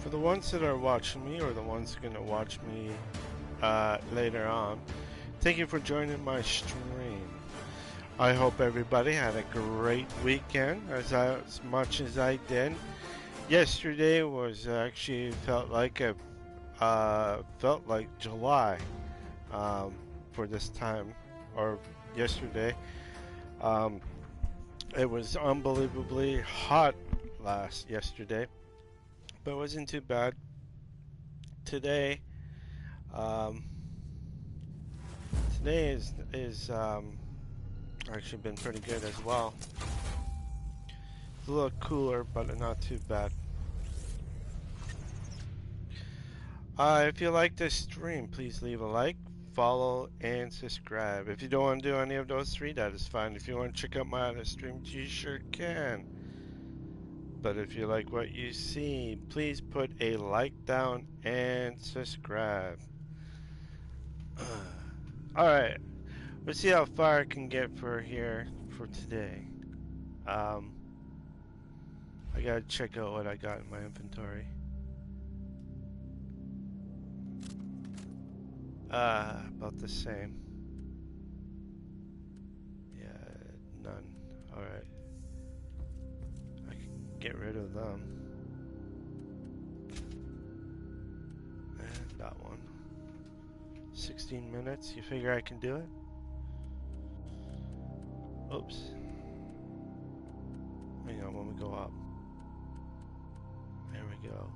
For the ones that are watching me or the ones going to watch me later on, thank you for joining my stream. I hope everybody had a great weekend as much as I did. Yesterday was actually felt like July for this time, or yesterday. It was unbelievably hot yesterday, but it wasn't too bad. Today, um, today is actually been pretty good as well. It's a little cooler, but not too bad. If you like this stream, please leave a like, follow, and subscribe. If you don't want to do any of those three, that is fine. If you want to check out my other streams, you sure can. But if you like what you see, please put a like down and subscribe. Alright, let's see how far I can get for today. I gotta check out what I got in my inventory. About the same. Yeah, none. Alright. I can get rid of them. And that one. 16 minutes. You figure I can do it? Oops. Hang on, when we go up. There we go.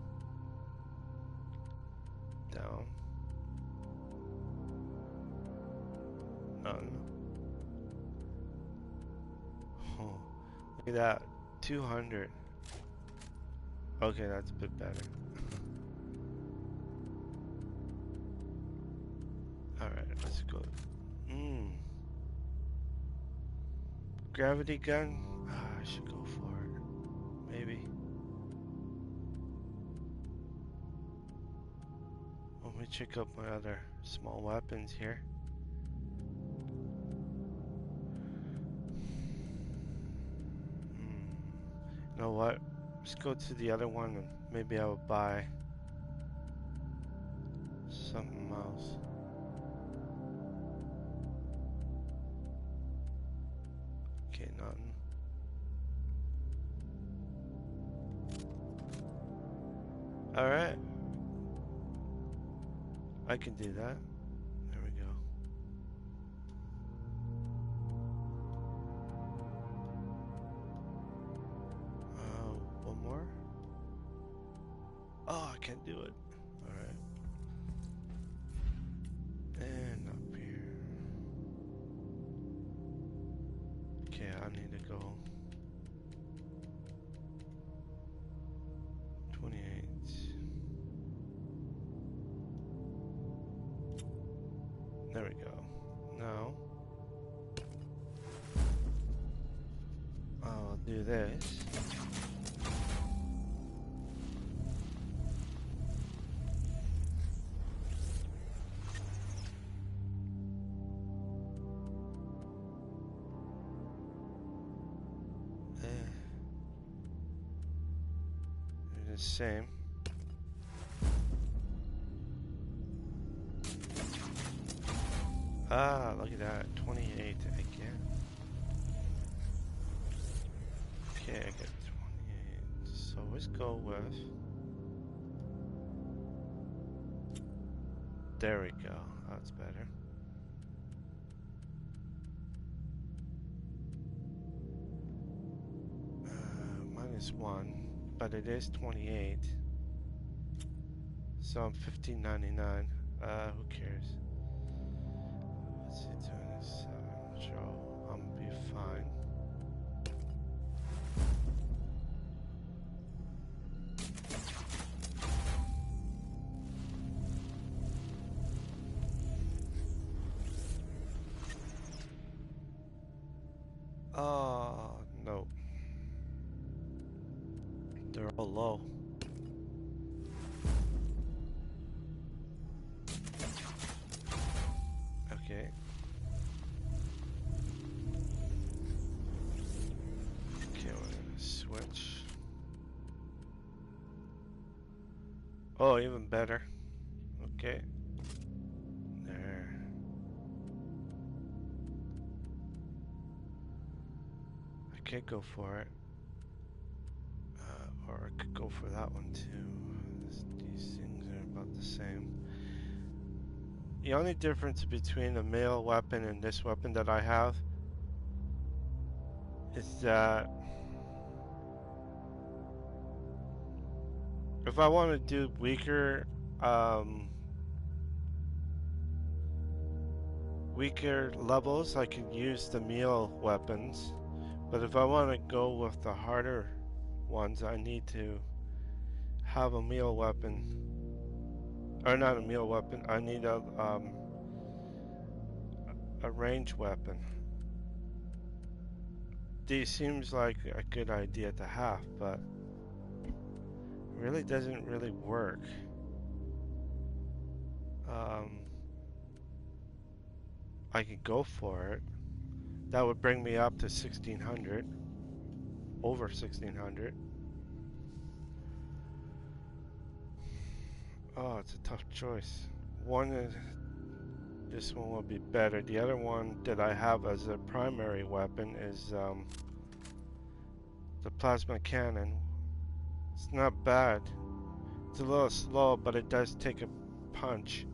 Down. None. Oh, look at that. 200. Okay, that's a bit better. Alright, let's go. Gravity gun? I should go for it. Maybe. Let me check out my other small weapons here. You know what? Let's go to the other one and maybe I will buy something else. Okay, nothing. Alright. I can do that. There we go. One more. Oh, I can't do it. Alright. And up here. Okay, I need to go 28. There we go. Now I'll do this. They're the same. Ah, look at that. 28 again. Okay, I get 28. So let's go with... There we go. That's better. -1, but it is 28. So I'm $15.99. Who cares? Let's see, 27. So I'm gonna be fine. Oh, no. They're all low. Okay. Okay, we're gonna switch. Oh, even better. Okay. There. I could go for it. Or I could go for that one too. These things are about the same. The only difference between the male weapon and this weapon that I have is that if I want to do weaker levels, I can use the melee weapons. But if I want to go with the harder ones, I need to have a melee weapon. Or not a melee weapon, I need a ranged weapon. These seems like a good idea to have, but it really doesn't really work. I could go for it. That would bring me up to 1600. Over 1600. Oh, it's a tough choice. One is, this one will be better. The other one that I have as a primary weapon is the plasma cannon. It's not bad. It's a little slow, but it does take a punch.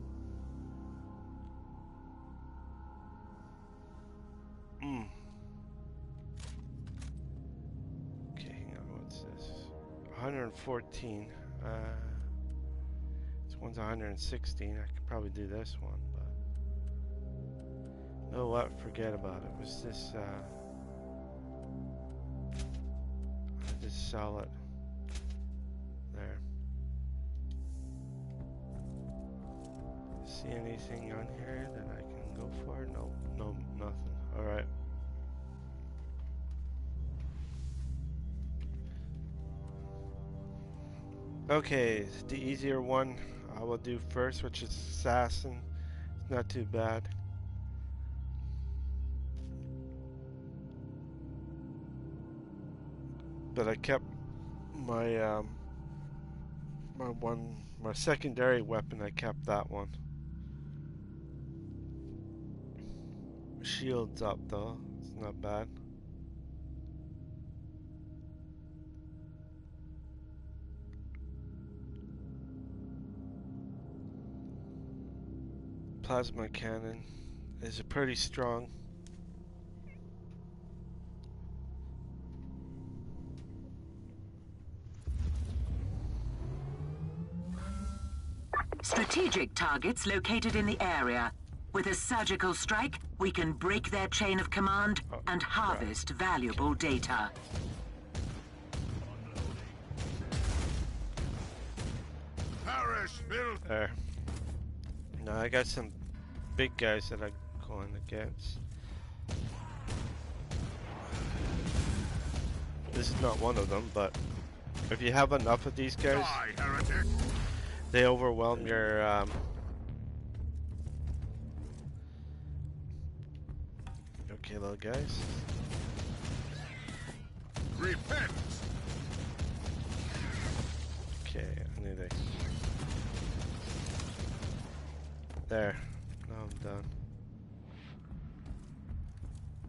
Okay, hang on, what's this? 114. This one's 116. I could probably do this one, but oh what? Forget about it. Was this? I just sell it. There. See anything on here that I can go for? No, no, nothing. All right. Okay, the easier one I will do first, which is Assassin. It's not too bad. But I kept my my secondary weapon. I kept that one. Shields up though. It's not bad. Plasma cannon is pretty strong. Strategic targets located in the area. With a surgical strike, we can break their chain of command and harvest valuable data. There. Now I got some big guys that I'm going against. This is not one of them, but if you have enough of these guys, they overwhelm your okay, little guys. Repent. Okay, I need to. There. Now I'm done.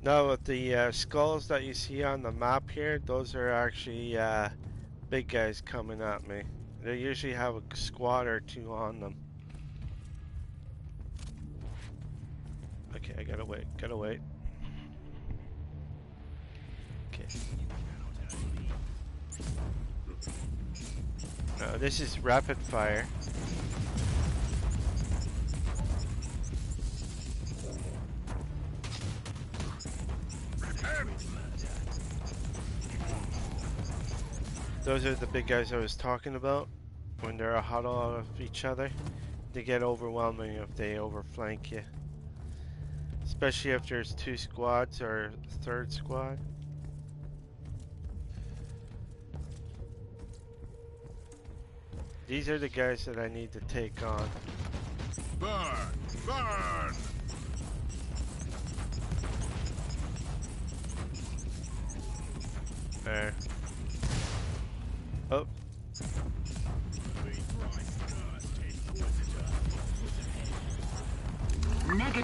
Now with the skulls that you see on the map here, those are actually big guys coming at me. They usually have a squad or two on them. Okay, I gotta wait, Okay. This is rapid fire. Those are the big guys I was talking about. When they're a huddle out of each other, they get overwhelming if they overflank you. Especially if there's two squads or a third squad. These are the guys that I need to take on. Burn! Burn! There. Oh.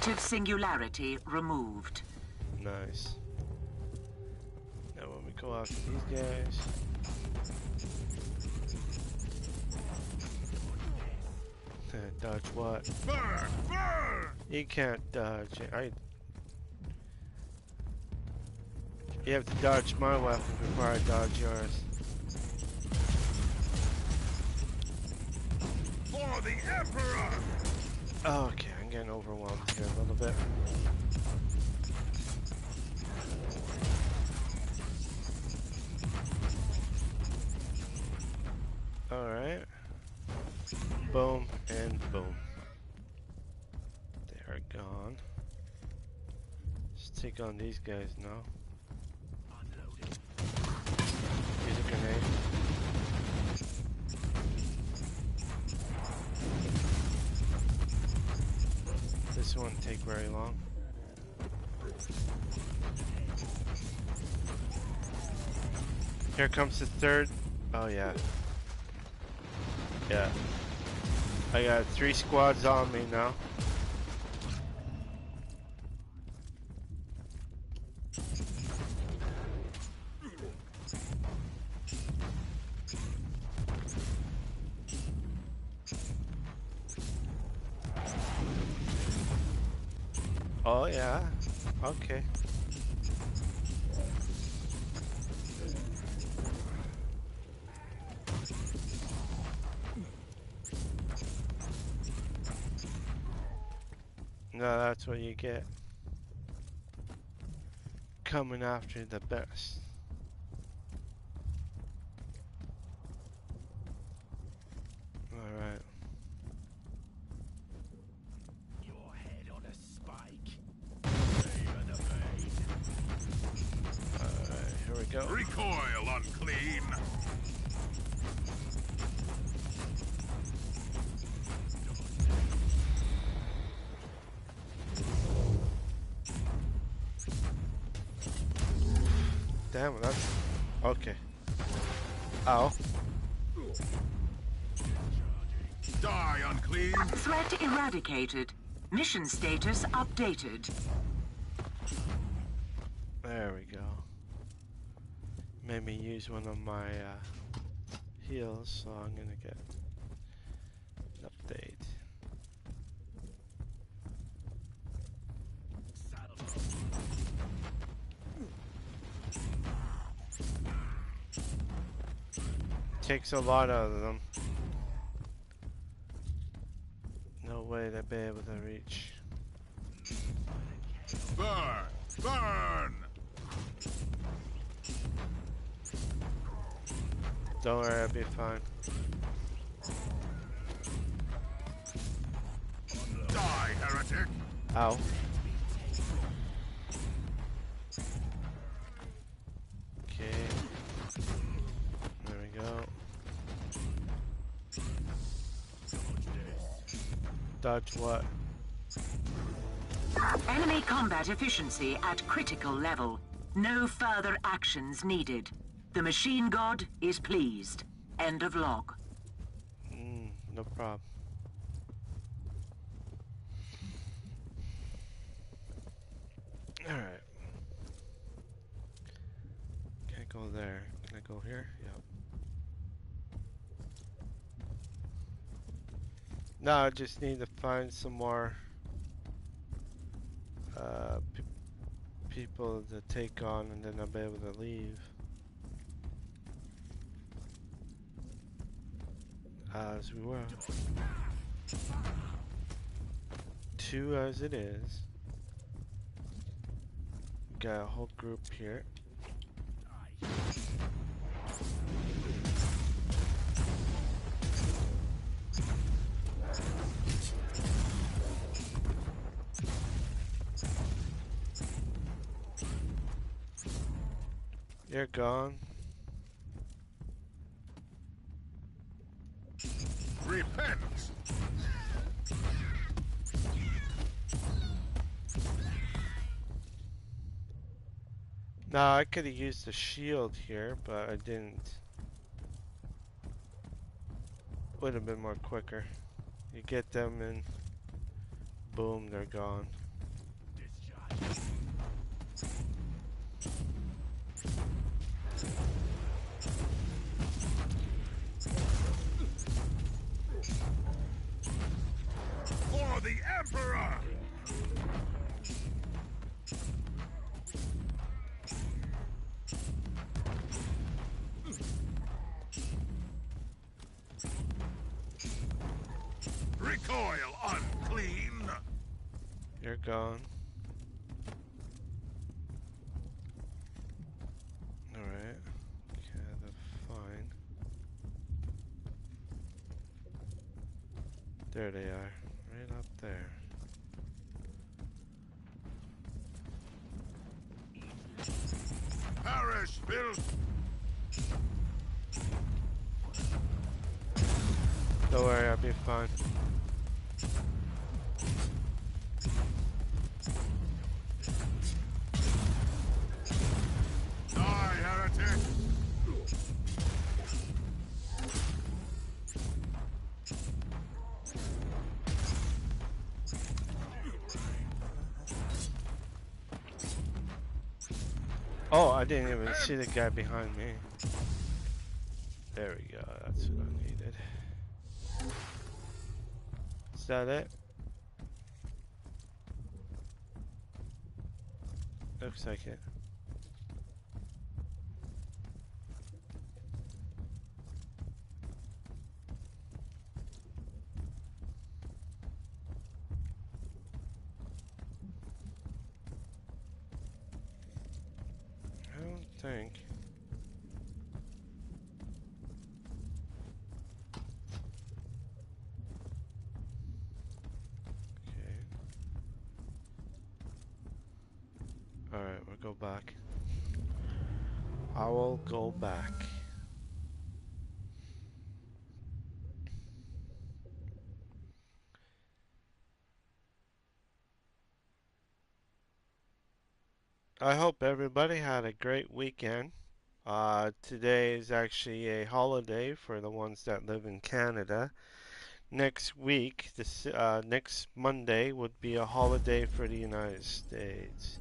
Native singularity removed. Nice. Now when we go after these guys. Dodge what? Burn! Burn! You can't dodge it. You have to dodge my weapon before I dodge yours. For the Emperor! Okay, I'm getting overwhelmed here a little bit. Alright. Boom and boom. They are gone. Let's take on these guys now. Use a grenade. This won't take very long. Here comes the third. Oh yeah. Yeah. I got 3 squads on me now. Oh yeah. Okay. No, that's what you get. Coming after the best. Alright. Your head on a spike. Alright, here we go. Recoil, unclean. Damn, that's okay. Ow. Die, unclean. Threat eradicated. Mission status updated. There we go. Made me use one of my heals, so I'm gonna get an update. Takes a lot out of them. No way to be able to reach. Burn! Burn! Don't worry, I'll be fine. Die, heretic! Ow. Okay. There we go. Dodge what? Enemy combat efficiency at critical level. No further actions needed. The machine god is pleased. End of log. No problem. Alright. Can't go there. Can I go here? Yep. No, I just need to find some more people to take on, and then I'll be able to leave. As we were. 2 as it is. Got a whole group here. You're gone. Repent! Now I could have used the shield here, but I didn't. Would have been more quicker. You get them and boom, they're gone. soil unclean. You're gone. Alright. Okay, that's fine. There they are. Right up there. Perish, Bill. Don't worry, I'll be fine. Die, heretic. Oh, I didn't even see the guy behind me. There we go, that's what I needed. Is that it? Looks like it. I don't think. Okay. Alright, we'll go back. I will go back. I hope everybody had a great weekend. Today is actually a holiday for the ones that live in Canada. Next week, next Monday, would be a holiday for the United States.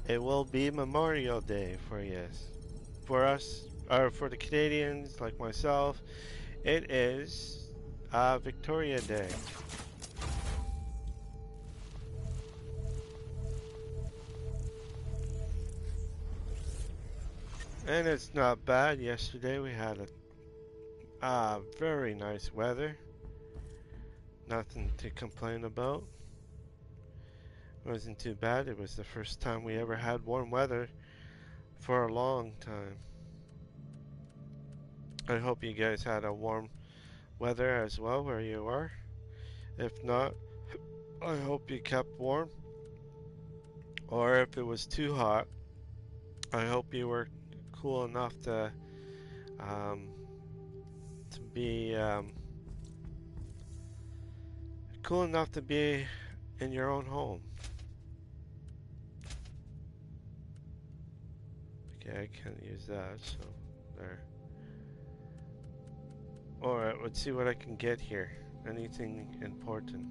It will be Memorial Day for us. For us, or for the Canadians like myself, it is Victoria Day. And it's not bad. Yesterday we had a very nice weather. Nothing to complain about. It wasn't too bad. It was the first time we ever had warm weather for a long time. I hope you guys had a warm weather as well where you are. If not, I hope you kept warm. Or if it was too hot, I hope you were cool enough um, to be cool enough to be in your own home. Okay, I can't use that, so there. Alright, let's see what I can get here. Anything important?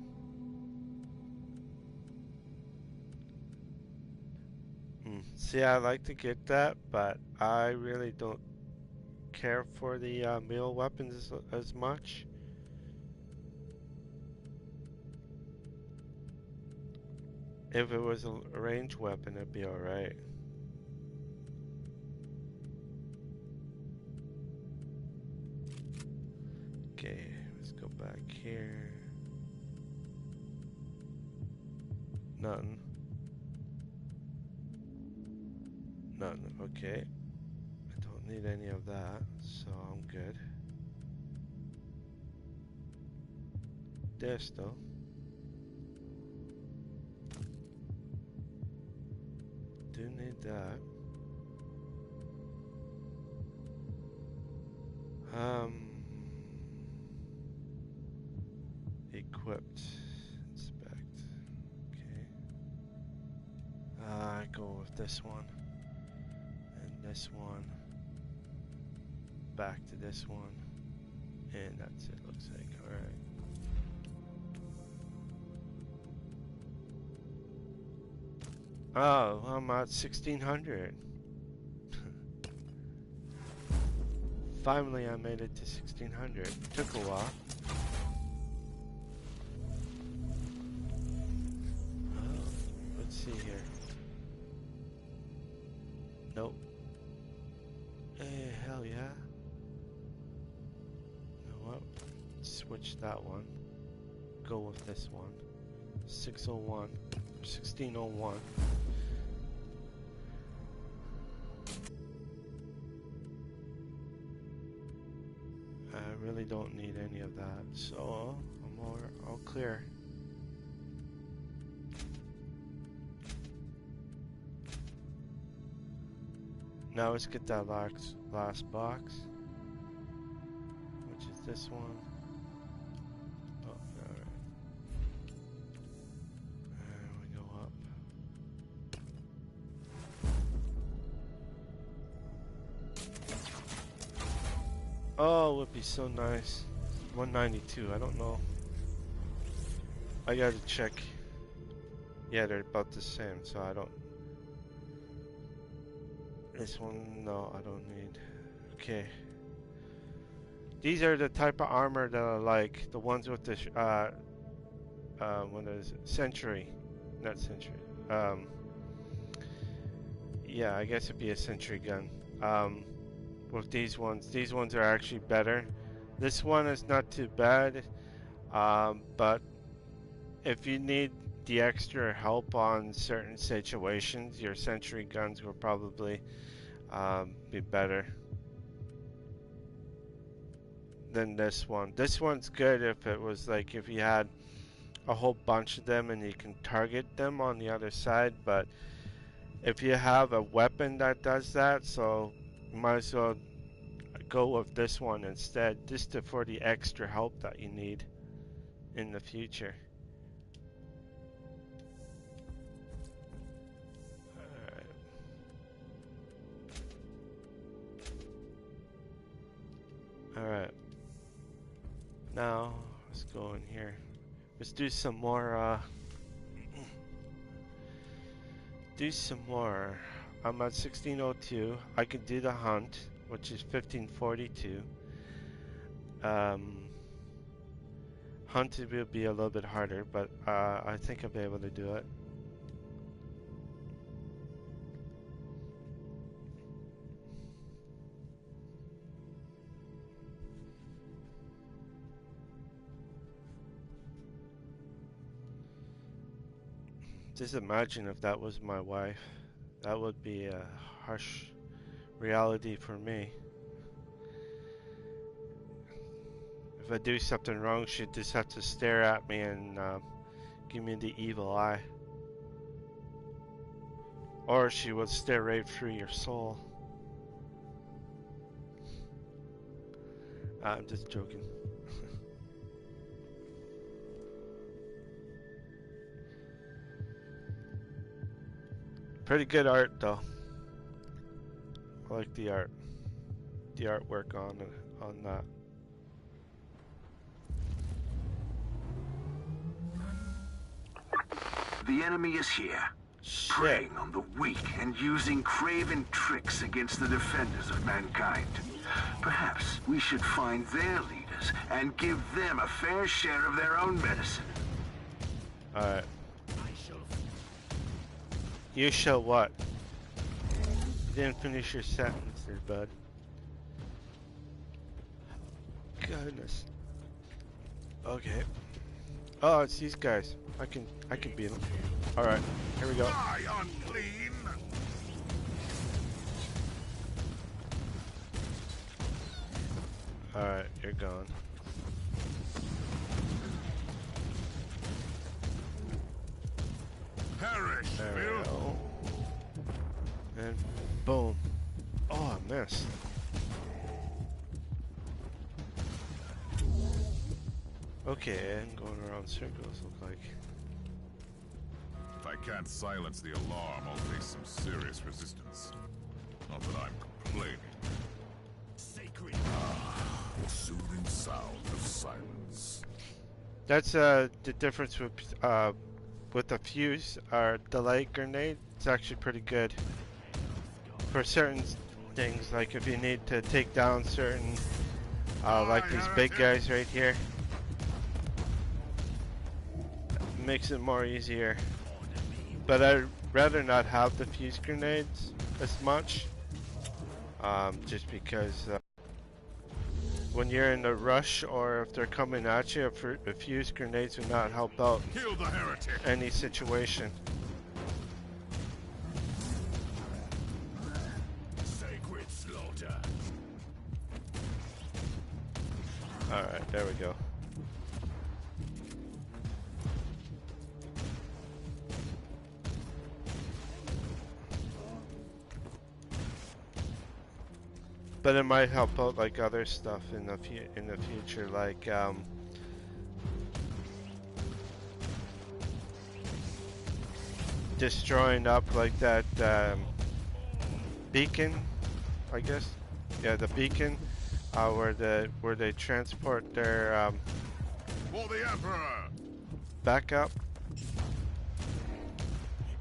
See, I like to get that, but I really don't care for the melee weapons as much. If it was a ranged weapon, it'd be alright. Okay, let's go back here. Nothing. Nothing, okay. I don't need any of that, so I'm good. This though. Do need that. Equipped. Inspect. Okay. I go with this one. And this one. Back to this one. And that's it, looks like. Alright. Oh, I'm at 1600. Finally, I made it to 1600. Took a while. Oh, let's see here. Nope. Hell yeah. You know what? Switch that one. go with this one. 601. 1601. I really don't need any of that, so I'll clear. Now let's get that last box, which is this one. Oh, alright. And we go up. Oh, it would be so nice. 192, I don't know. I gotta check. Yeah, they're about the same, so I don't. This one, no, I don't need. Okay. These are the type of armor that I like. The ones with the, what is it? Sentry. Not Sentry. Yeah, I guess it'd be a Sentry gun. With these ones are actually better. This one is not too bad. But if you need the extra help on certain situations, your Sentry guns will probably be better than this one. This one's good if it was like if you had a whole bunch of them and you can target them on the other side, but if you have a weapon that does that, so you might as well go with this one instead, just for the extra help that you need in the future. Alright. Now, let's go in here. Let's do some more, I'm at 1602. I can do the hunt, which is 1542. Hunt will be a little bit harder, but I think I'll be able to do it. Just imagine if that was my wife. That would be a harsh reality for me. If I do something wrong, she'd just have to stare at me and give me the evil eye. Or she would stare right through your soul. I'm just joking. Pretty good art though. I like the art. The artwork on that. The enemy is here, Shit. preying on the weak and using craven tricks against the defenders of mankind. Perhaps we should find their leaders and give them a fair share of their own medicine. Alright. You shall what? You didn't finish your sentence there, bud. Goodness. Okay. Oh, it's these guys. I can beat them. Alright, here we go. Die, unclean! Alright, you're gone. Perish, There we Bill! go. And boom. Oh, I missed. Okay, and going around circles look like. If I can't silence the alarm, I'll face some serious resistance. Not that I'm complaining. Sacred. The soothing sound of silence. That's the difference with the fuse or the light grenade. It's actually pretty good for certain things, like if you need to take down certain like these big guys right here. It makes it more easier. But I'd rather not have the fuse grenades as much, just because when you're in a rush or if they're coming at you, a fuse grenades would not help out Kill the heretic. any situation. Sacred slaughter. Alright, there we go. But it might help out like other stuff in the future, like destroying up like that beacon, I guess. Yeah, the beacon, where they transport their For the Emperor. backup.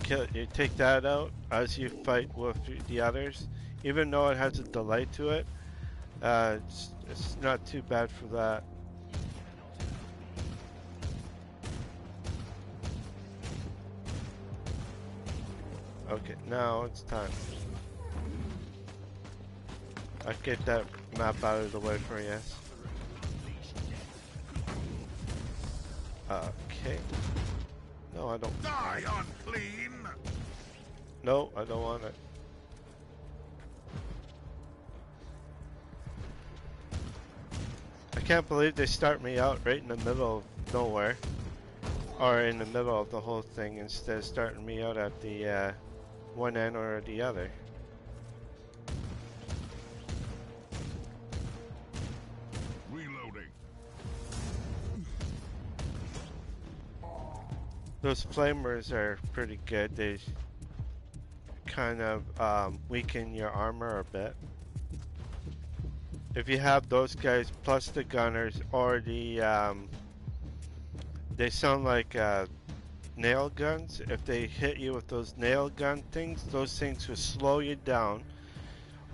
You take that out as you fight with the others. Even though it has a delay to it, it's not too bad for that. Okay, now it's time. I'll get that map out of the way for you. Okay. No, I don't. Die unclean. No, I don't want it. I can't believe they start me out right in the middle of nowhere. Or in the middle of the whole thing instead of starting me out at the one end or the other. Reloading. Those flamers are pretty good. They kind of weaken your armor a bit. If you have those guys plus the gunners or the they sound like nail guns. If they hit you with those nail gun things, those things will slow you down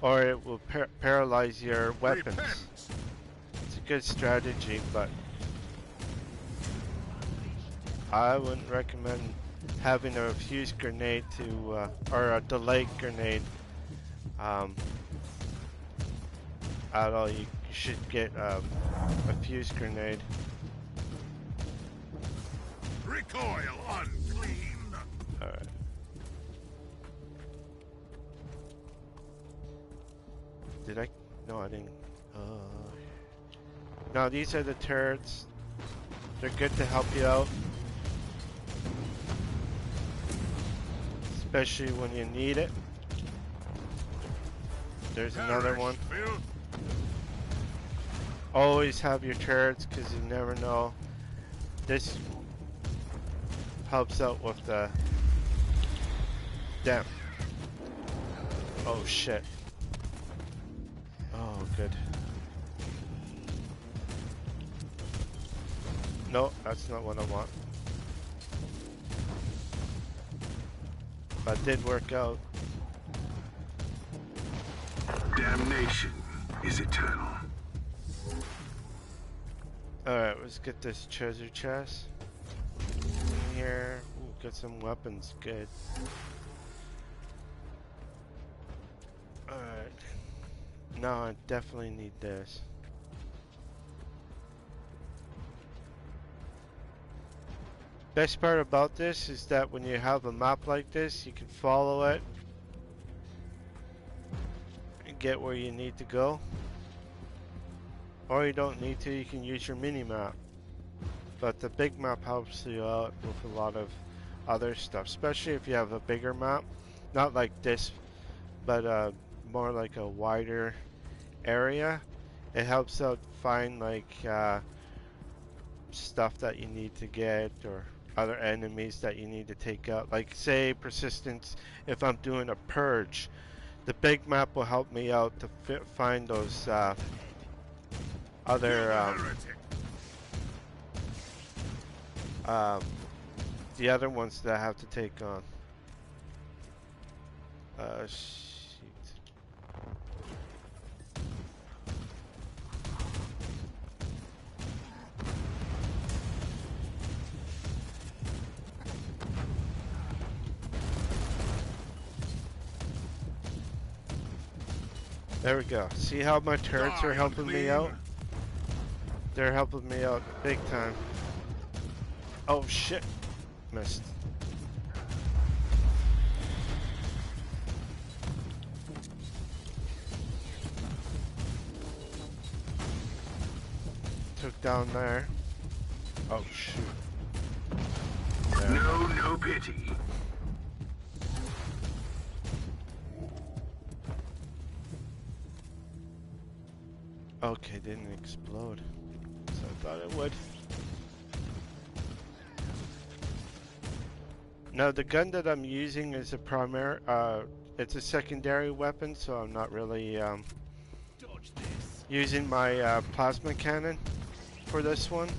or it will paralyze your weapons. Repent. It's a good strategy, but I wouldn't recommend having a fuse grenade to or a delay grenade at all. You should get a fuse grenade. Recoil unclean. Alright. Did I? No, I didn't. No, these are the turrets. They're good to help you out. Especially when you need it. There's another one. Filth. Always have your turrets because you never know. This helps out with the damn. Oh shit. Oh good. No, that's not what I want. But it did work out. Damnation is eternal. Alright, let's get this treasure chest. In here. Ooh, got some weapons. Good. Alright. Now I definitely need this. Best part about this is that when you have a map like this, you can follow it and get where you need to go. Or you don't need to, you can use your mini map. But the big map helps you out with a lot of other stuff, especially if you have a bigger map. Not like this, but more like a wider area. It helps out find like stuff that you need to get or other enemies that you need to take out. Like say persistence, if I'm doing a purge, the big map will help me out to find those other the other ones that I have to take on. Shoot. There we go. See how my turrets are helping me out? They're helping me out big time. Oh shit. Missed. Took down there. Oh shoot. There. No pity. Okay, didn't explode. So I thought it would. Now the gun that I'm using is a primary, it's a secondary weapon, so I'm not really using my plasma cannon for this one.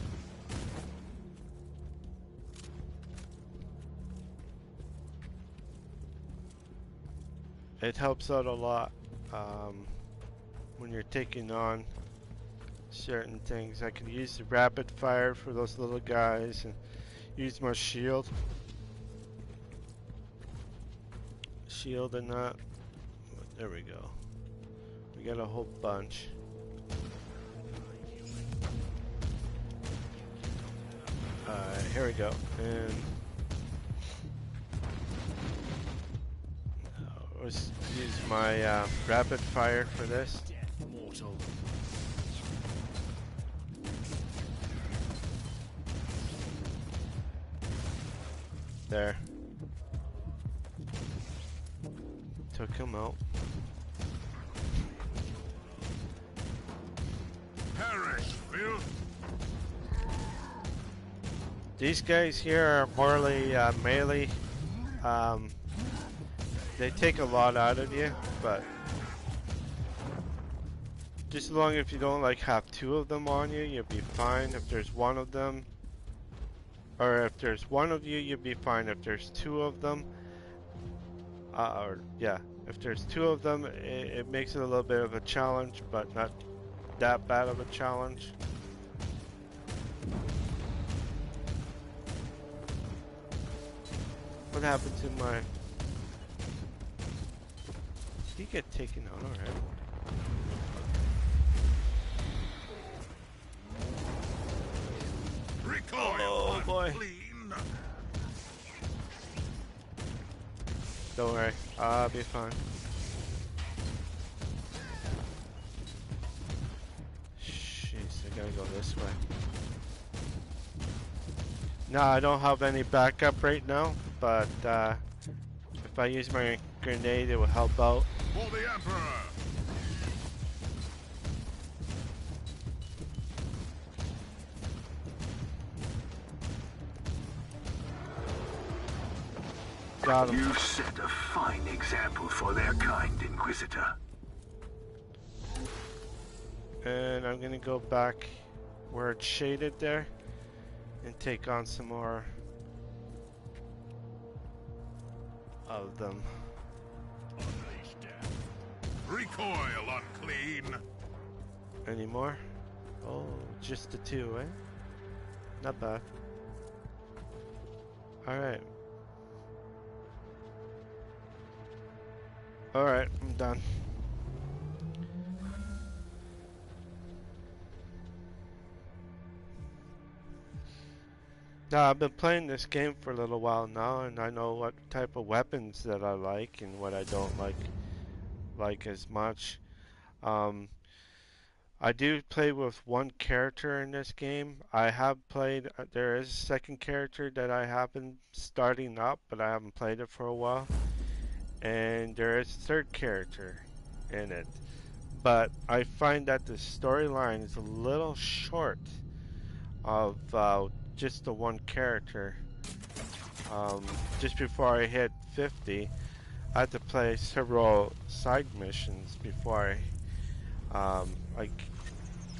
It helps out a lot when you're taking on certain things. I can use the rapid fire for those little guys and use my shield. Shield and that. There we go. We got a whole bunch. Here we go. And let's use my rapid fire for this. There. Took him out. Perish, filth! These guys here are morely melee. They take a lot out of you, but just as long as you don't like have two of them on you, you'll be fine. If there's one of them, or if there's one of you, you'll be fine. If there's two of them, if there's two of them, it makes it a little bit of a challenge, but not that bad of a challenge. What happened to my... Did he get taken out already? Recoil, Oh boy. clean. Don't worry, I'll be fine. Jeez, I gotta go this way. No, I don't have any backup right now, but if I use my grenade, it will help out. For the Emperor! Got him. You set a fine example for their kind, Inquisitor. And I'm gonna go back where it's shaded there and take on some more of them. Recoil, unclean! Any more? Oh, just the two, eh? Not bad. Alright. Alright, I'm done. Now, I've been playing this game for a little while now, and I know what type of weapons that I like and what I don't like as much. I do play with one character in this game. I have played, there is a second character that I have been starting up, but I haven't played it for a while. And there is a third character in it. But I find that the storyline is a little short of just the one character. Just before I hit 50, I had to play several side missions before I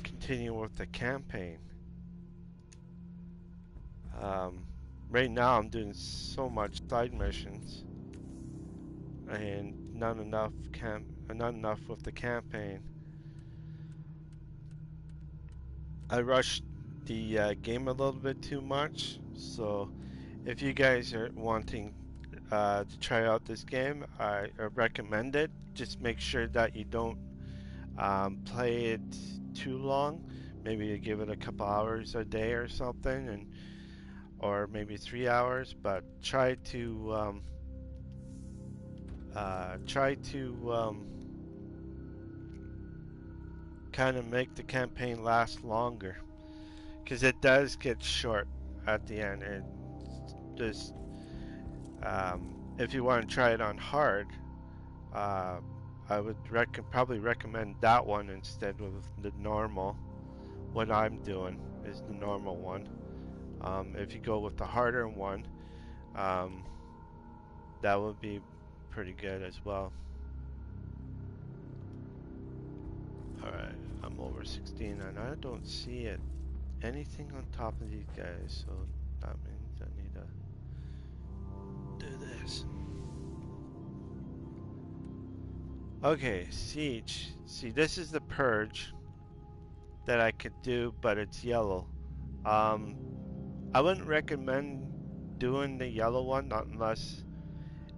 continue with the campaign. Right now I'm doing so much side missions and not enough with the campaign. I rushed the game a little bit too much, so if you guys are wanting to try out this game, I recommend it. Just make sure that you don't play it too long. maybe you give it a couple hours a day or something, and or maybe 3 hours. But try to kind of make the campaign last longer, because it does get short at the end. And just if you want to try it on hard, uh, I would probably recommend that one instead of the normal. What I'm doing is the normal one. If you go with the harder one, um, that would be pretty good as well. Alright, I'm over 16 and I don't see it anything on top of these guys, so that means I need to do this. Okay, siege. See, this is the purge that I could do, but it's yellow. I wouldn't recommend doing the yellow one, not unless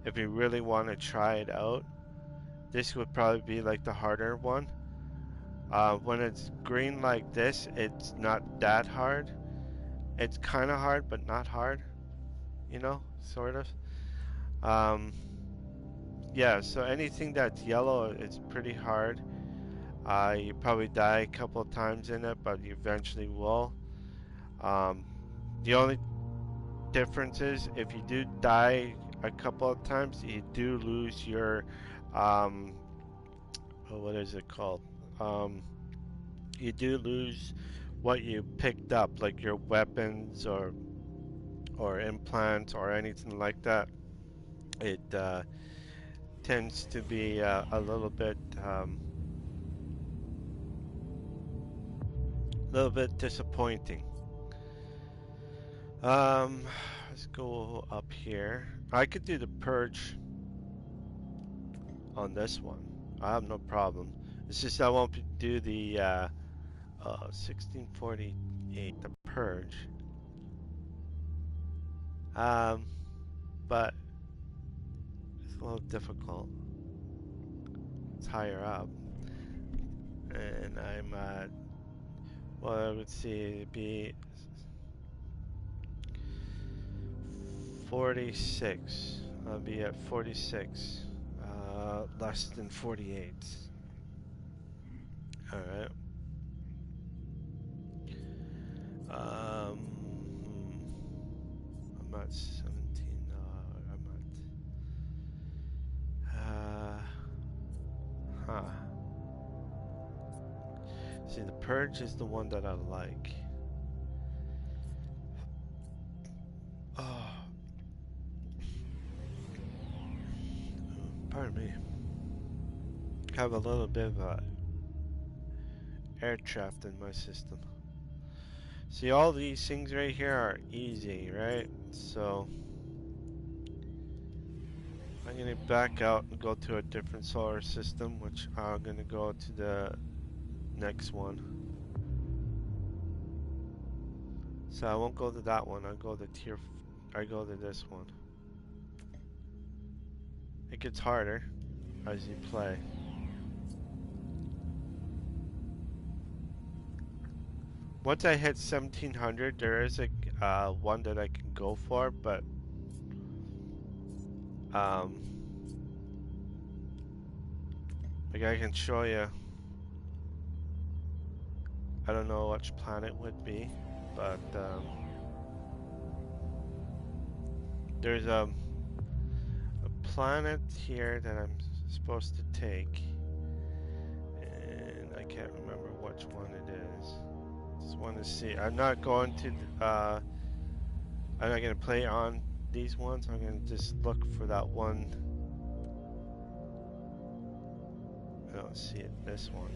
if you really want to try it out. This would probably be like the harder one. When it's green like this, it's not that hard. It's kind of hard, but not hard. You know, sort of. Um, yeah, so anything that's yellow, it's pretty hard. You probably die a couple of times in it, but you eventually will. The only difference is if you do die a couple of times, you do lose your, what is it called? You do lose what you picked up, like your weapons or implants or anything like that. It tends to be a little bit disappointing. Let's go up here. I could do the purge on this one. I have no problem. It's just I won't do the 1648, the purge. But it's a little difficult. It's higher up, and I'm at, well, I would see it'd be 46. I'll be at 46, less than 48. All right. I'm at 17. Huh. See, the purge is the one that I like. Oh. Pardon me. Have a little bit of air trapped in my system. See, all these things right here are easy, right? So I'm gonna back out and go to a different solar system, which I'm gonna go to the next one. So I won't go to that one. I go to this one. It gets harder as you play. Once I hit 1700, there is a one that I can go for, but like I can show you. I don't know which planet would be, but there's a planet here that I'm supposed to take, and I can't remember which one it is. Just want to see. I'm not going to. I'm not gonna play on these ones. I'm gonna just look for that one. I don't see it. This one.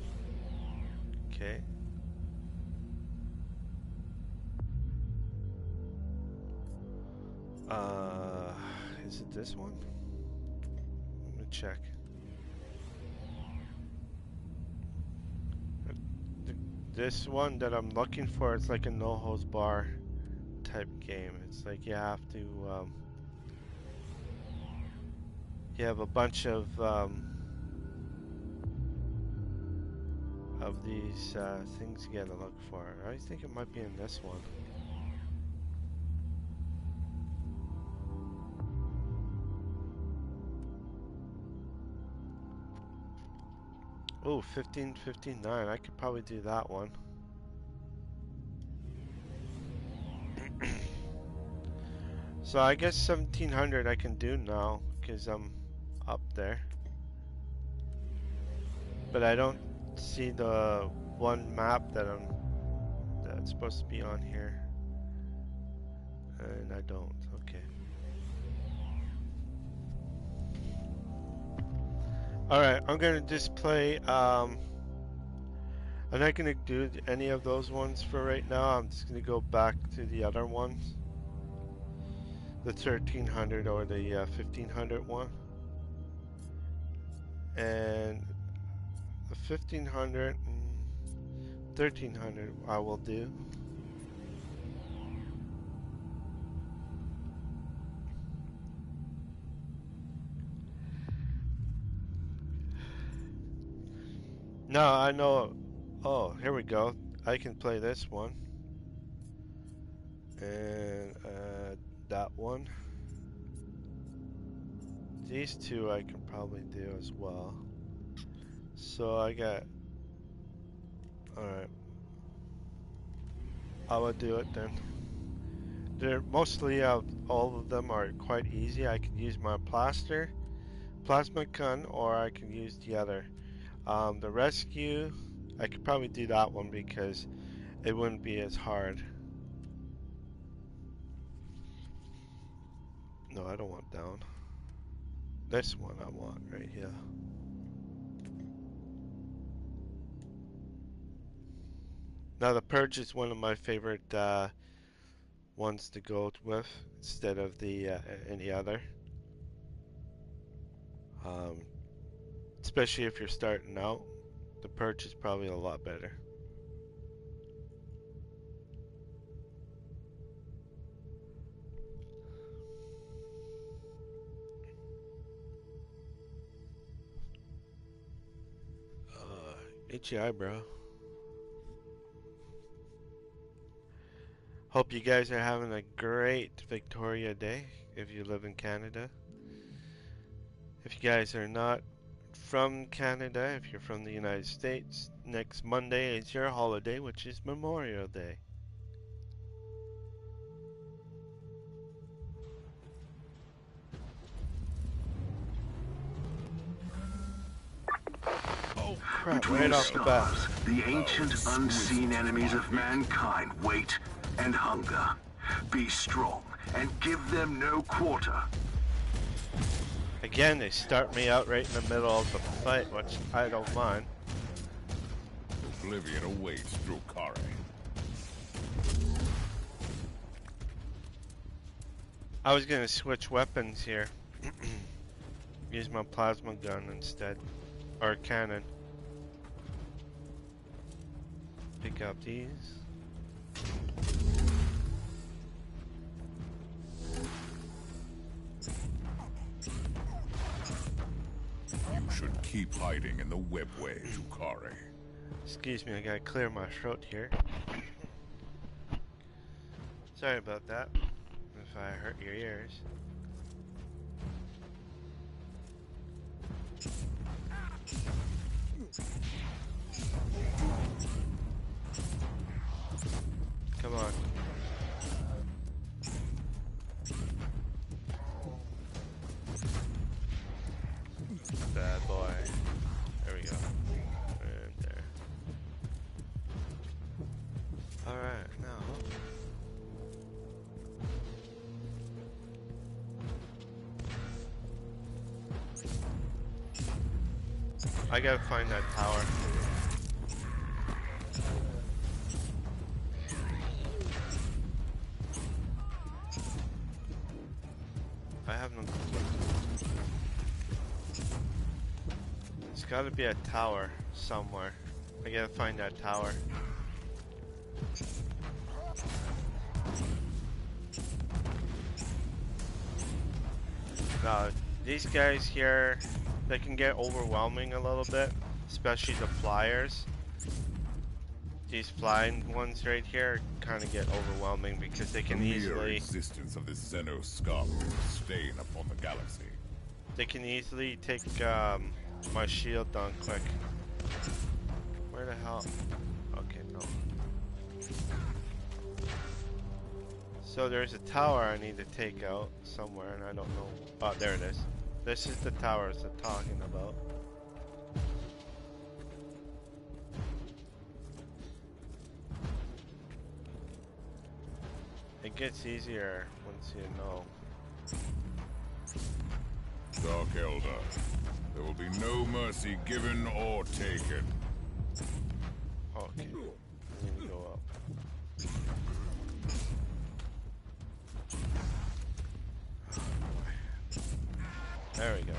Okay. Is it this one? Let me check. This one that I'm looking for, it's like a no-hose bar type game. It's like you have to, you have a bunch of of these things you gotta look for. I think it might be in this one. Oh, 1559. I could probably do that one. So I guess 1700 I can do now because I'm up there. But I don't see the one map that's supposed to be on here. And I don't. Okay. Alright, I'm gonna just play I'm not gonna do any of those ones for right now. I'm just gonna go back to the other ones. The 1300 or the 1500 one. And the 1500 and 1300 I will do. No, I know. Oh, here we go. I can play this one. And that one. These two I can probably do as well. So I got... Alright. I will do it then. They're mostly, all of them are quite easy. I can use my plasma gun, or I can use the other. The rescue, I could probably do that one because it wouldn't be as hard. No, I don't want down. This one I want right here. Now the Purge is one of my favorite ones to go with instead of the any other. Especially if you're starting out, the Purge is probably a lot better. Itchy eyebrow. Hope you guys are having a great Victoria Day if you live in Canada. If you guys are not from Canada, if you're from the United States, next Monday is your holiday, which is Memorial Day. Oh crap, Between right the off the bat. stars, the ancient unseen enemies of mankind wait and hunger. Be strong and give them no quarter. Again, they start me out right in the middle of the fight, which I don't mind. Oblivion awaits, Drukari. I was gonna switch weapons here. Use my plasma gun instead. Or cannon. Pick up these. You should keep hiding in the webway, Drukari. Excuse me, I gotta clear my throat here. Sorry about that, if I hurt your ears. Come on. Bad boy. There we go. And there. Alright, now. I gotta find that tower. I have no clue. There's gotta be a tower somewhere. I gotta find that tower. Now, these guys here, they can get overwhelming a little bit, especially the flyers. these flying ones right here kind of get overwhelming because they The can mere easily existence of this Xeno scum is a stain upon the galaxy. take my shield down quick. Where the hell? Okay, no. So there's a tower I need to take out somewhere, and I don't know. Oh, there it is. This is the towers they're talking about. It gets easier once you know. Dark Elder, there will be no mercy given or taken. Okay. I need to go up. There we go.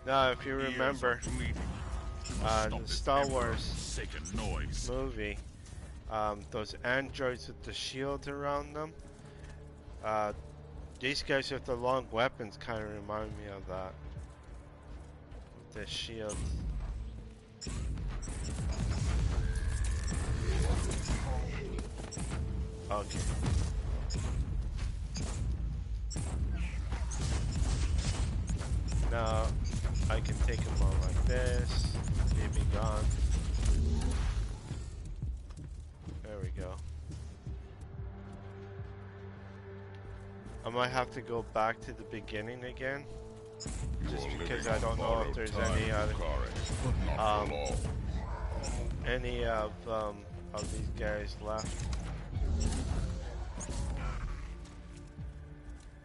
Now, if you remember, the Star Wars movie, those androids with the shields around them, these guys with the long weapons kind of remind me of that. The shields. Okay. Now, I can take them on like this. They be gone. There we go. I might have to go back to the beginning again. Just because I don't know if there's any other of these guys left.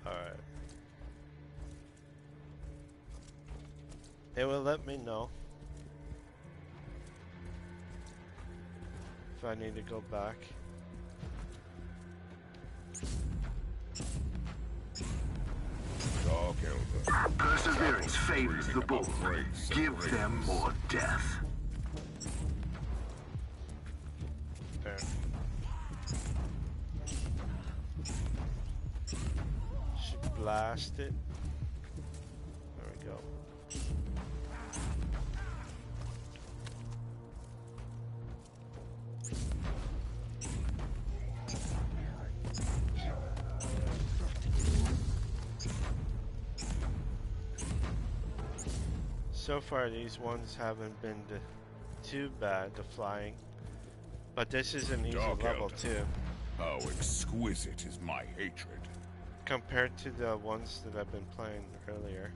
Alright. It will let me know if I need to go back. Dark Elder. Perseverance favors the bold. Give them more death. There. Should blast it. There we go. So far these ones haven't been too bad, the flying. But this is an easy Dark level Elder. too, How exquisite is my hatred. compared to the ones that I've been playing earlier.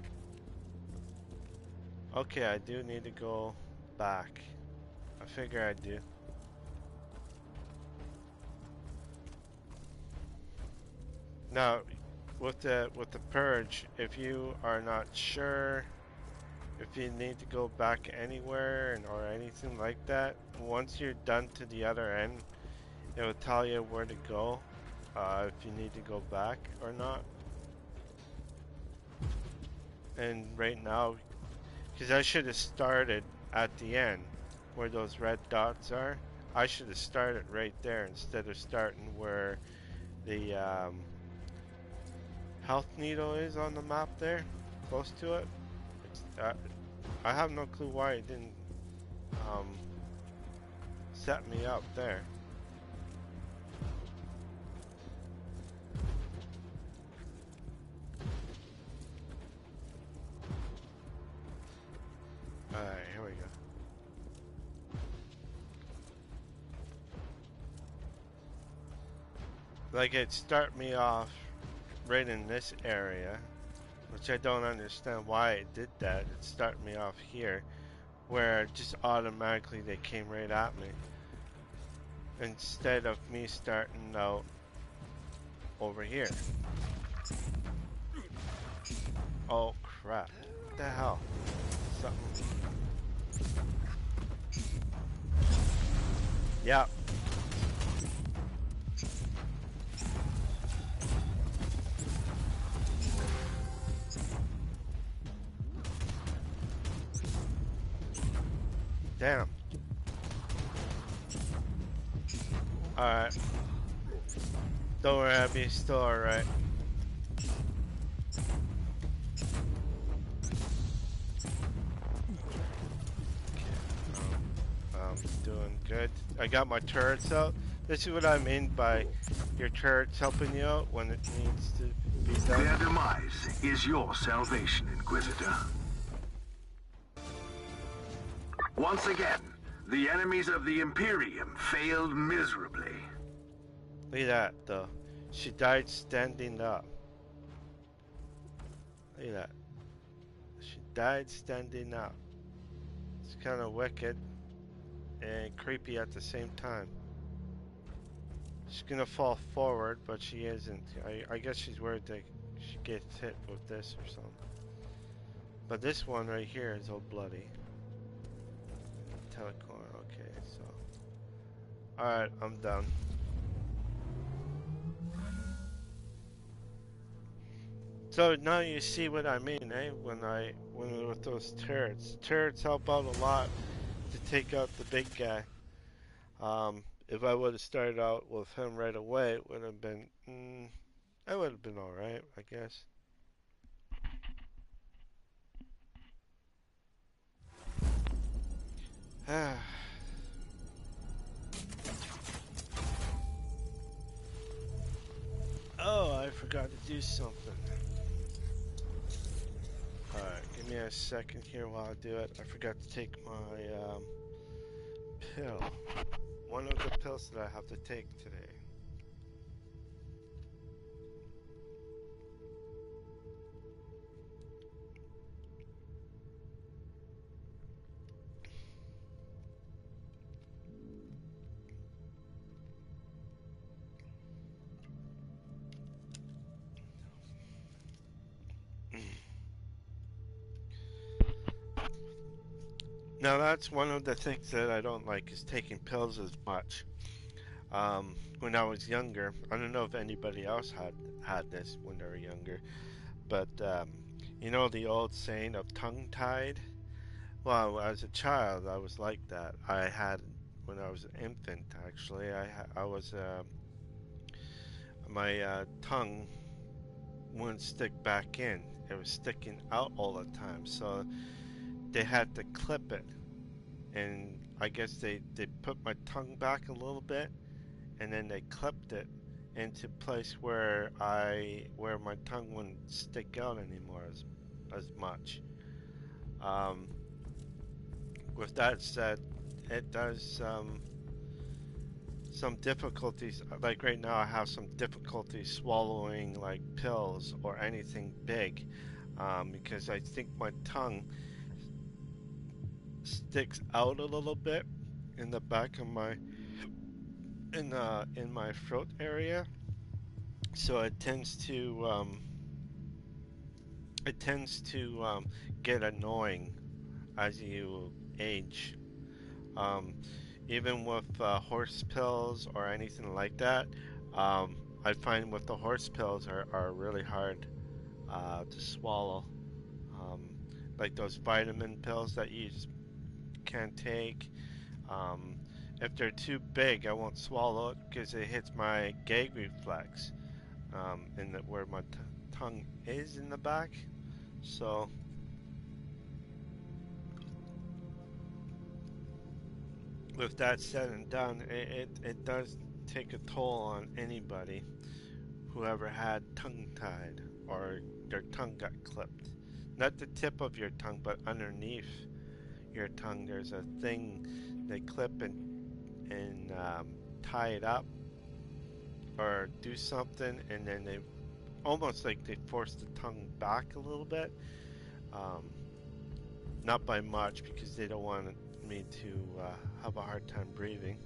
Okay, I do need to go back. I figure I do. Now, with the purge, if you are not sure if you need to go back anywhere or anything like that, once you're done to the other end, it will tell you where to go, if you need to go back or not. And right now, because I should have started at the end where those red dots are, I should have started right there instead of starting where the health needle is on the map there, close to it. It's, I have no clue why it didn't set me up there. Alright, here we go. Like it start me off right in this area, which I don't understand why it did that. It started me off here, where just automatically they came right at me, instead of me starting out over here. Oh crap. What the hell? Something. Yep. Damn. Alright. Don't worry, I'll be still alright. doing good. I got my turrets out. This is what I mean by your turrets helping you out when it needs to be Their done. demise is your salvation, Inquisitor. Once again, the enemies of the Imperium failed miserably. Look at that, though. She died standing up. Look at that. She died standing up. It's kind of wicked and creepy at the same time. She's gonna fall forward, but she isn't. I guess she's worried that she gets hit with this or something. But this one right here is all bloody. Telecorn, okay, so. Alright, I'm done. So now you see what I mean, eh? When with those turrets. Turrets help out a lot to take out the big guy. If I would have started out with him right away, it would have been, I would have been alright, I guess. Oh, I forgot to do something. Alright, give me a second here while I do it. I forgot to take my pill. One of the pills that I have to take today. Now that's one of the things that I don't like is taking pills as much. When I was younger, I don't know if anybody else had this when they were younger, but you know the old saying of tongue-tied? Well, as a child, I was like that. I had, when I was an infant, actually, I was, my tongue wouldn't stick back in. It was sticking out all the time, so they had to clip it. And I guess they put my tongue back a little bit, and then they clipped it into place where my tongue wouldn't stick out anymore as much. With that said, it does some difficulties. Like right now, I have some difficulty swallowing like pills or anything big because I think my tongue sticks out a little bit in the back of my in my throat area, so it tends to get annoying as you age. Um, Even with horse pills or anything like that, I find with the horse pills are really hard to swallow. Um, like those vitamin pills that you just can't take. Um, if they're too big, I won't swallow it because it hits my gag reflex where my tongue is in the back. So with that said and done, it does take a toll on anybody who ever had tongue tied or their tongue got clipped. Not the tip of your tongue, but underneath your tongue. There's a thing they clip and tie it up or do something, and then they almost like they force the tongue back a little bit. Um, Not by much because they don't want me to have a hard time breathing.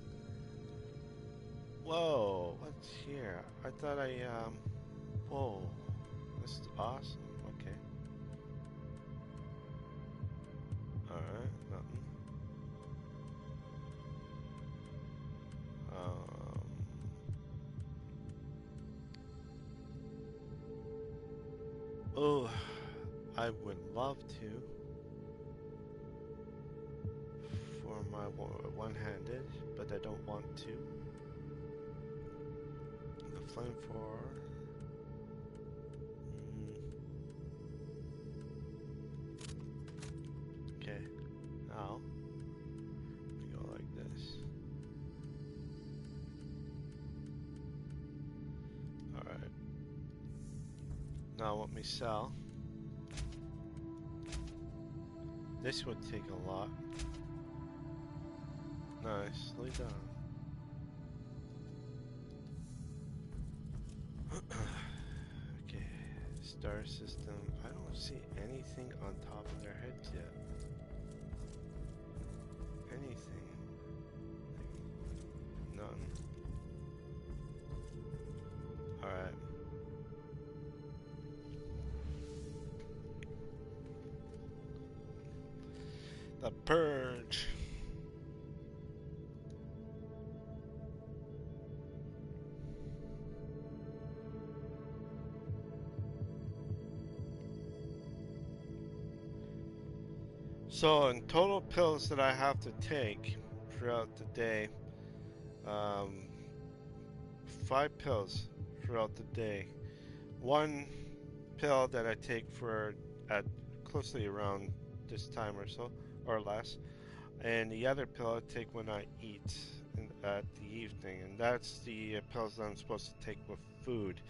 Whoa, what's here? I thought whoa, this is awesome. Okay. Alright, nothing. Oh, I would love to for my one-handed, but I don't want to. The flamethrower. Okay, now we go like this. now let me sell. This would take a lot. Nicely done. Okay, star system. I don't see anything on top of their heads yet. Anything. None. Alright. The Purge. So in total pills that I have to take throughout the day, 5 pills throughout the day. 1 pill that I take for at closely around this time or so, or less, and the other pill I take when I eat at the evening, and that's the pills that I'm supposed to take with food.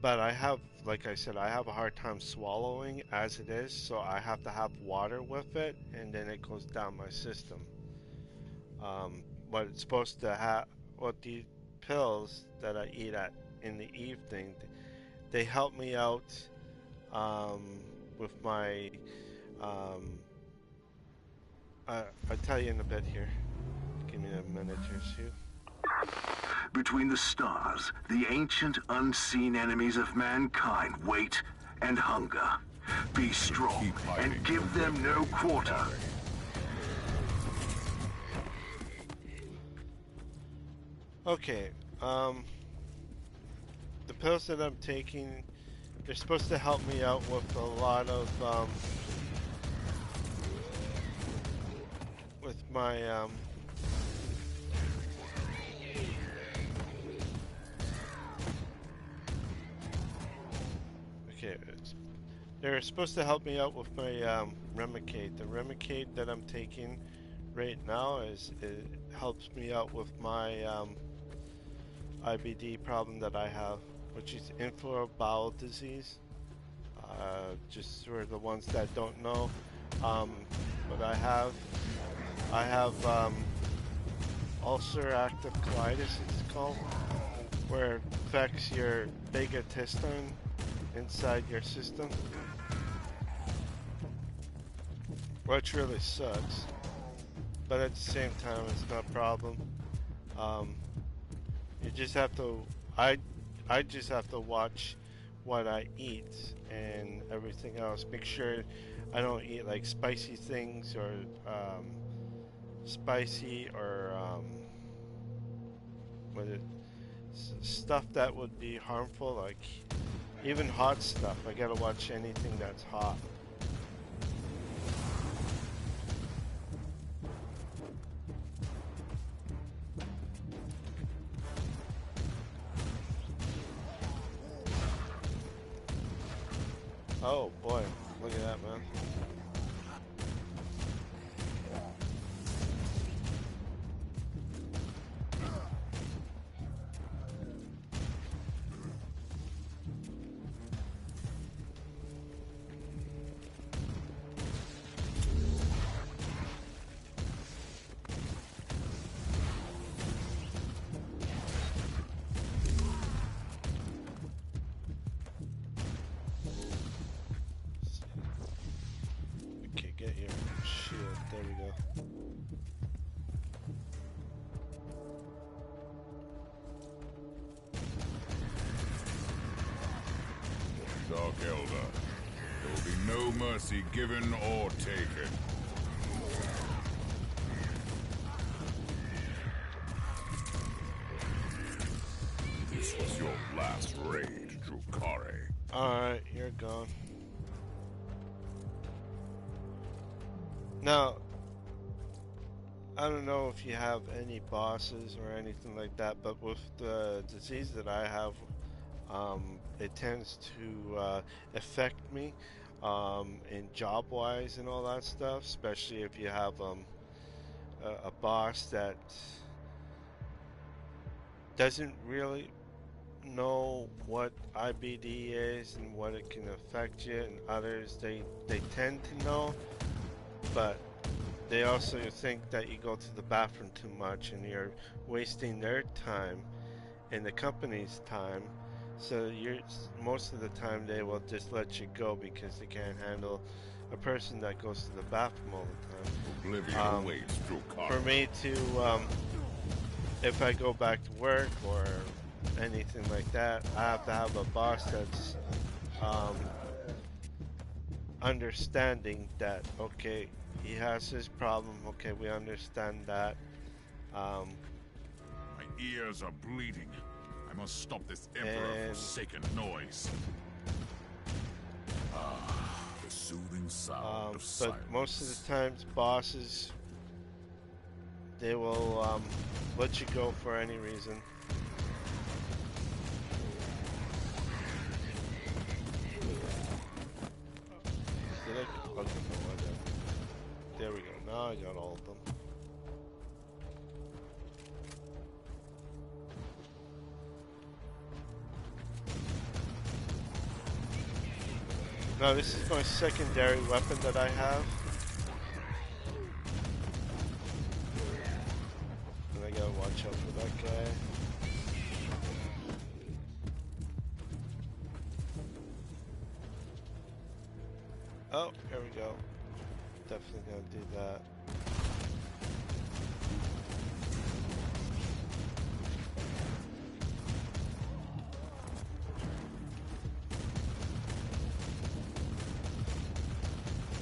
But I have, like I said, I have a hard time swallowing as it is, so I have to have water with it, and then it goes down my system. What it's supposed to have, what the pills that I eat at in the evening, they help me out with my. I'll tell you in a bit here. Give me a minute or two. Between the stars, the ancient unseen enemies of mankind wait and hunger. Be strong and give them no quarter. Okay, the pills that I'm taking, they're supposed to help me out with a lot of, with my, okay, they're supposed to help me out with my, Remicade. The Remicade that I'm taking right now it helps me out with my, IBD problem that I have, which is inflammatory bowel disease. Just for the ones that don't know, what I have ulcerative colitis, it's called, where it affects your big intestine inside your system, which really sucks. But at the same time, it's not a problem. You just have to. I just have to watch what I eat and everything else. Make sure I don't eat like spicy things or spicy or what it stuff that would be harmful. Like even hot stuff. I gotta watch anything that's hot. Oh boy, look at that, man. Okay, get your shield. There we go. Dark Elder, there will be no mercy given or taken. This was your last raid, Drukari. Alright, you're gone. Now, I don't know if you have any bosses or anything like that, but with the disease that I have, it tends to affect me in job-wise and all that stuff, especially if you have a boss that doesn't really know what IBD is and what it can affect you, and others they tend to know, but they also think that you go to the bathroom too much and you're wasting their time and the company's time. So most of the time they will just let you go because they can't handle a person that goes to the bathroom all the time. Oblivion awaits through For me to, if I go back to work or anything like that, I have to have a boss that's understanding that, okay, he has his problem, okay, we understand that. My ears are bleeding. I must stop this Emperor-forsaken noise. Ah, the soothing sound of silence. But most of the times, bosses, they will let you go for any reason. Did I? Okay, no, I didn't. There we go. Now I got all of them. Now this is my secondary weapon that I have. And I gotta watch out for that guy. Oh, here we go. Definitely gonna do that.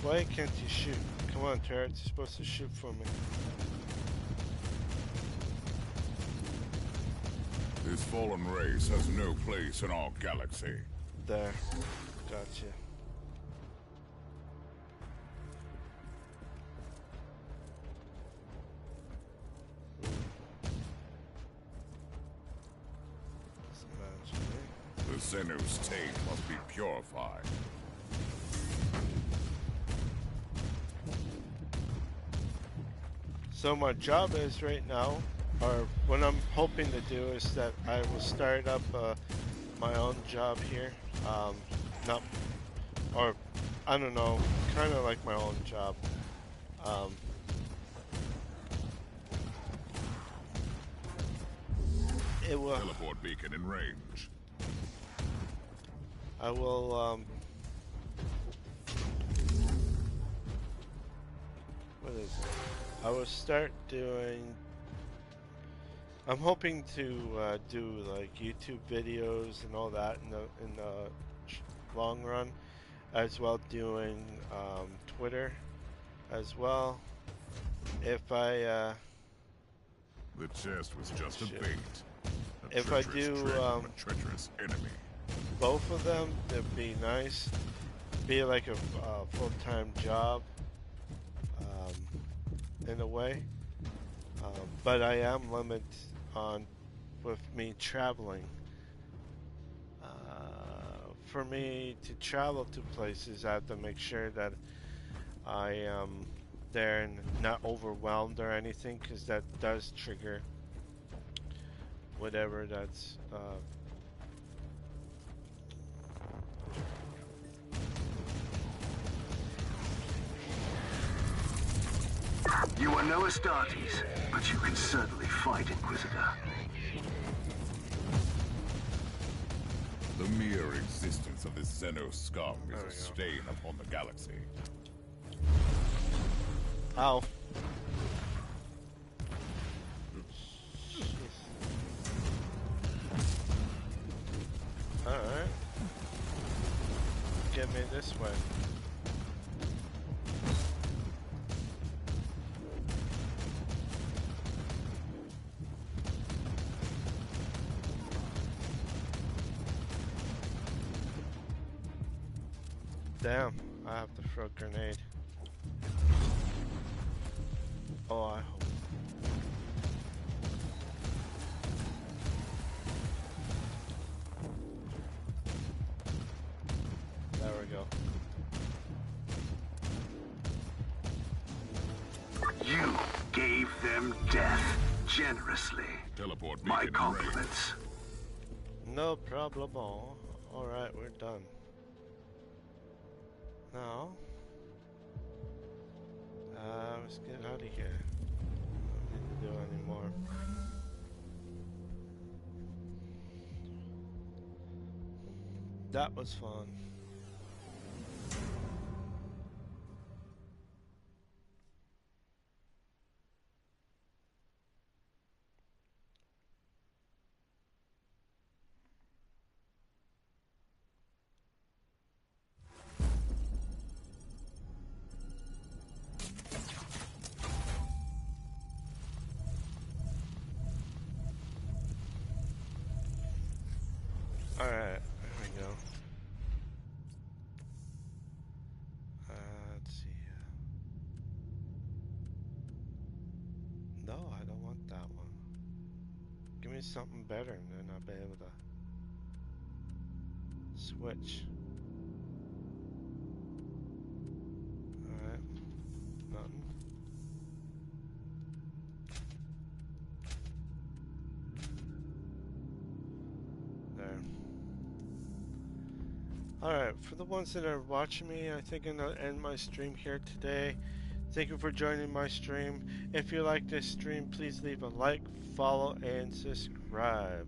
Why can't you shoot? Come on, turret, you're supposed to shoot for me. This fallen race has no place in our galaxy. There. Gotcha. The Xenos taint must be purified. So my job is right now, or what I'm hoping to do is that I will start up my own job here. Not, or I don't know, kind of like my own job. It will. Teleport beacon in range. I will. What is it? I will start doing. I'm hoping to do like YouTube videos and all that in the long run, as well doing Twitter as well. If I the chest was just a bait. If I do a treacherous enemy. Both of them, that'd be nice. Be like a full-time job, in a way. But I am limited on with me traveling. For me to travel to places, I have to make sure that I am there and not overwhelmed or anything, because that does trigger whatever that's. You are no Astartes, but you can certainly fight, Inquisitor. The mere existence of this Xeno scum is a stain upon the galaxy. Ow. Alright. Get me this way. Damn, I have to throw a grenade. Oh, I hope. There we go. You gave them death generously. Teleport My beacon in compliments. No problemo. Alright, we're done. Now, let's get out of here. Don't need to do any more. That was fun. Alright, there we go. Let's see. No, I don't want that one. Give me something better and then I'll be able to switch. Alright, nothing. There. Alright, for the ones that are watching me, I think I'm going to end my stream here today. Thank you for joining my stream. If you like this stream, please leave a like, follow, and subscribe.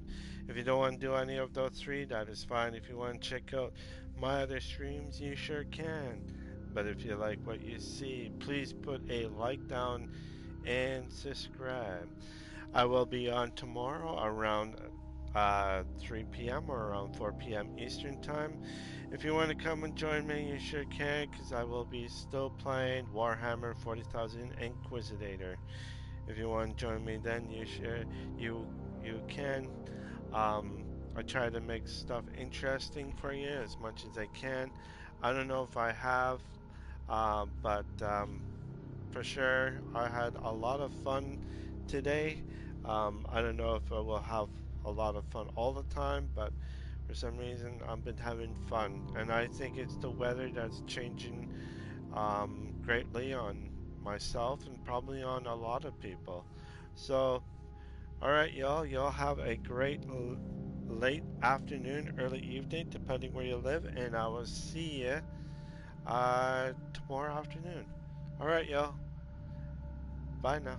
If you don't want to do any of those three, that is fine. If you want to check out my other streams, you sure can. But if you like what you see, please put a like down and subscribe. I will be on tomorrow around 3 p.m. or around 4 p.m. Eastern Time. If you want to come and join me, you sure can, because I will be still playing Warhammer 40,000 Inquisitor. If you want to join me, then you can. I try to make stuff interesting for you as much as I can. I don't know if I have, but for sure I had a lot of fun today. I don't know if I will have a lot of fun all the time, but for some reason I've been having fun, and I think it's the weather that's changing greatly on myself and probably on a lot of people. So, alright, y'all have a great late afternoon, early evening, depending where you live, and I will see you tomorrow afternoon. Alright, y'all. Bye now.